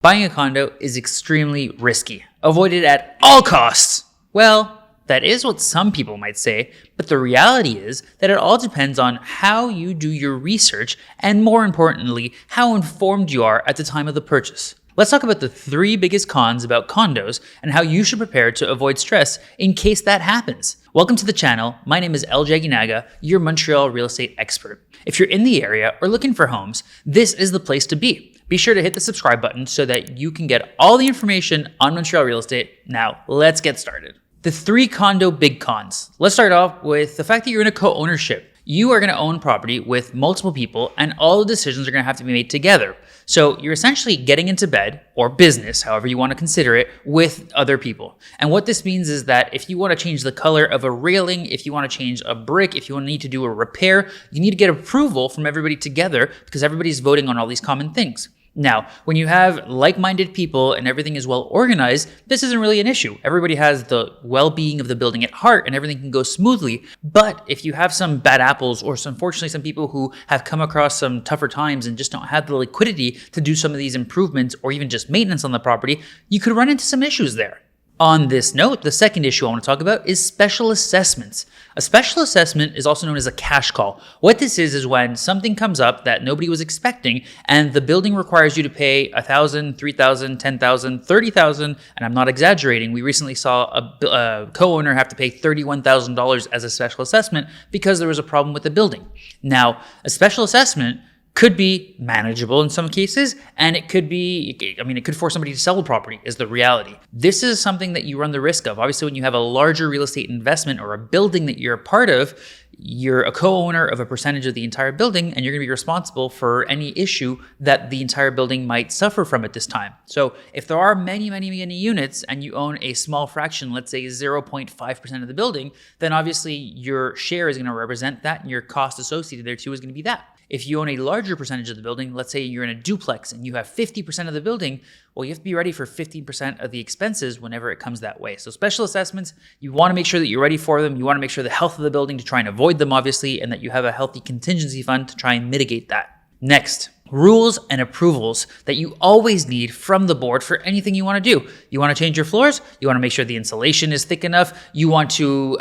Buying a condo is extremely risky. Avoid it at all costs. Well, that is what some people might say, but the reality is that it all depends on how you do your research and, more importantly, how informed you are at the time of the purchase. Let's talk about the 3 biggest cons about condos and how you should prepare to avoid stress in case that happens. Welcome to the channel. My name is Aguinaga, your Montreal real estate expert. If you're in the area or looking for homes, this is the place to be. Be sure to hit the subscribe button so that you can get all the information on Montreal real estate. Now, let's get started. The 3 condo big cons. Let's start off with the fact that you're in a co-ownership. You are going to own property with multiple people and all the decisions are going to have to be made together. So you're essentially getting into bed or business, however you want to consider it, with other people. And what this means is that if you want to change the color of a railing, if you want to change a brick, if you need to do a repair, you need to get approval from everybody together because everybody's voting on all these common things. Now, when you have like-minded people and everything is well organized, this isn't really an issue. Everybody has the well-being of the building at heart and everything can go smoothly. But if you have some bad apples or unfortunately some people who have come across some tougher times and just don't have the liquidity to do some of these improvements or even just maintenance on the property, you could run into some issues there. On this note, the second issue I want to talk about is special assessments. A special assessment is also known as a cash call. What this is when something comes up that nobody was expecting and the building requires you to pay $1,000, $3,000, $10,000, $30,000, and I'm not exaggerating. We recently saw a co-owner have to pay $31,000 as a special assessment because there was a problem with the building. Now, a special assessment could be manageable in some cases, and it could force somebody to sell the property is the reality. This is something that you run the risk of. Obviously, when you have a larger real estate investment or a building that you're a part of, you're a co-owner of a percentage of the entire building, and you're going to be responsible for any issue that the entire building might suffer from at this time. So if there are many units and you own a small fraction, let's say 0.5% of the building, then obviously your share is going to represent that, and your cost associated there too is going to be that. If you own a larger percentage of the building, let's say you're in a duplex and you have 50% of the building, well, you have to be ready for 15% of the expenses whenever it comes that way. So special assessments, you want to make sure that you're ready for them. You want to make sure the health of the building to try and avoid them, obviously, and that you have a healthy contingency fund to try and mitigate that. Next, rules and approvals that you always need from the board for anything you want to do. You want to change your floors. You want to make sure the insulation is thick enough. You want to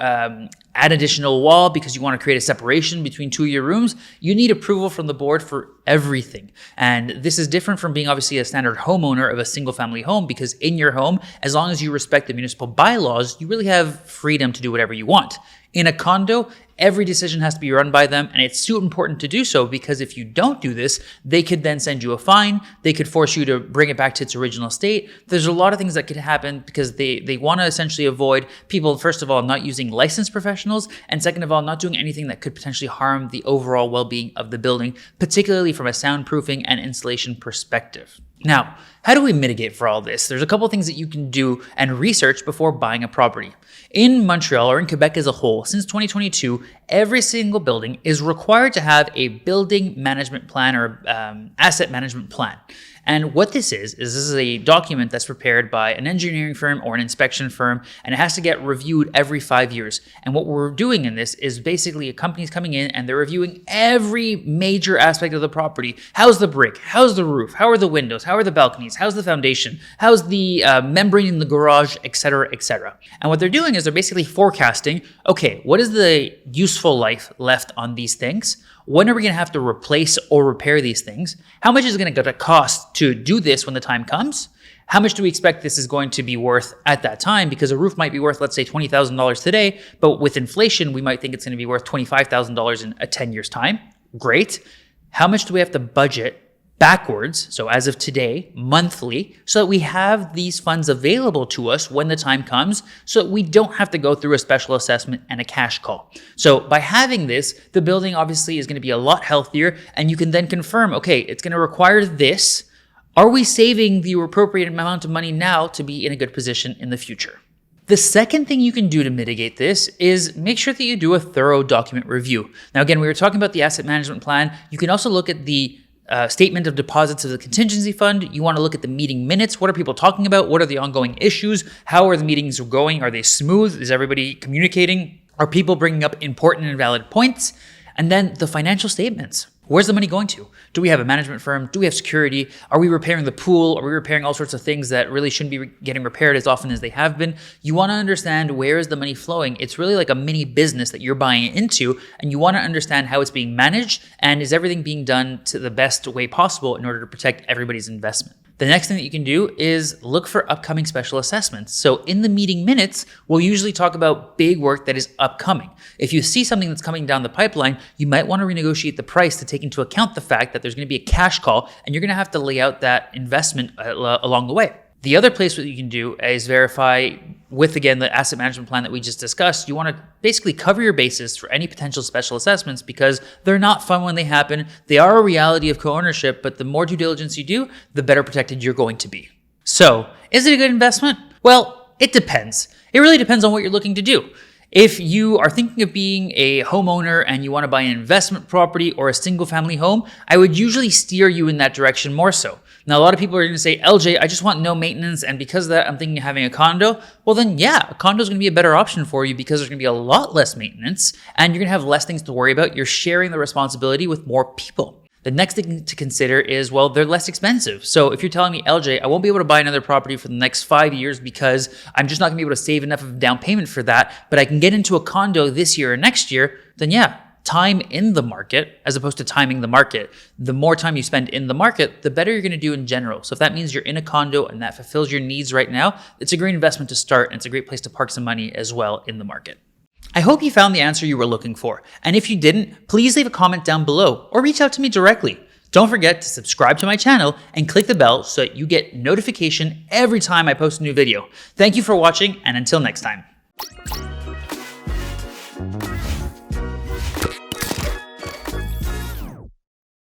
add additional wall because you want to create a separation between 2 of your rooms. You need approval from the board for everything. And this is different from being obviously a standard homeowner of a single family home because in your home, as long as you respect the municipal bylaws, you really have freedom to do whatever you want. In a condo, every decision has to be run by them, and it's so important to do so because if you don't do this, they could then send you a fine. They could force you to bring it back to its original state. There's a lot of things that could happen because they want to essentially avoid people, first of all, not using licensed professionals, and second of all, not doing anything that could potentially harm the overall well-being of the building, particularly from a soundproofing and insulation perspective. Now, how do we mitigate for all this? There's a couple of things that you can do and research before buying a property. In Montreal or in Quebec as a whole, since 2022, every single building is required to have a building management plan or asset management plan. And what this is a document that's prepared by an engineering firm or an inspection firm, and it has to get reviewed every 5 years. And what we're doing in this is basically a company's coming in and they're reviewing every major aspect of the property. How's the brick? How's the roof? How are the windows? How are the balconies? How's the foundation? How's the membrane in the garage, etc., etc. And what they're doing is they're basically forecasting, okay, what is the useful life left on these things? When are we going to have to replace or repair these things? How much is it going to cost to do this when the time comes? How much do we expect this is going to be worth at that time? Because a roof might be worth, let's say, $20,000 today, but with inflation, we might think it's going to be worth $25,000 in a 10 years time. Great. How much do we have to budget backwards, so as of today, monthly, so that we have these funds available to us when the time comes, so that we don't have to go through a special assessment and a cash call. So by having this, the building obviously is going to be a lot healthier, and you can then confirm, okay, it's going to require this. Are we saving the appropriate amount of money now to be in a good position in the future? The second thing you can do to mitigate this is make sure that you do a thorough document review. Now, again, we were talking about the asset management plan. You can also look at the statement of deposits of the contingency fund. You want to look at the meeting minutes. What are people talking about? What are the ongoing issues? How are the meetings going? Are they smooth? Is everybody communicating? Are people bringing up important and valid points? And then the financial statements. Where's the money going to? Do we have a management firm? Do we have security? Are we repairing the pool? Are we repairing all sorts of things that really shouldn't be getting repaired as often as they have been? You want to understand where is the money flowing. It's really like a mini business that you're buying into, and you want to understand how it's being managed and is everything being done to the best way possible in order to protect everybody's investment. The next thing that you can do is look for upcoming special assessments. So in the meeting minutes, we'll usually talk about big work that is upcoming. If you see something that's coming down the pipeline, you might want to renegotiate the price to take into account the fact that there's going to be a cash call and you're going to have to lay out that investment along the way. The other place that you can do is verify with, again, the asset management plan that we just discussed. You want to basically cover your bases for any potential special assessments because they're not fun when they happen. They are a reality of co-ownership, but the more due diligence you do, the better protected you're going to be. So, is it a good investment? Well, it depends. It really depends on what you're looking to do. If you are thinking of being a homeowner and you want to buy an investment property or a single family home, I would usually steer you in that direction more so. Now, a lot of people are going to say, LJ, I just want no maintenance, and because of that, I'm thinking of having a condo. Well, then, yeah, a condo is going to be a better option for you because there's going to be a lot less maintenance, and you're going to have less things to worry about. You're sharing the responsibility with more people. The next thing to consider is, well, they're less expensive. So if you're telling me, LJ, I won't be able to buy another property for the next 5 years because I'm just not going to be able to save enough of a down payment for that, but I can get into a condo this year or next year, then yeah, time in the market as opposed to timing the market. The more time you spend in the market, the better you're going to do in general. So if that means you're in a condo and that fulfills your needs right now, it's a great investment to start, and it's a great place to park some money as well in the market. I hope you found the answer you were looking for. And if you didn't, please leave a comment down below or reach out to me directly. Don't forget to subscribe to my channel and click the bell so that you get notification every time I post a new video. Thank you for watching, and until next time.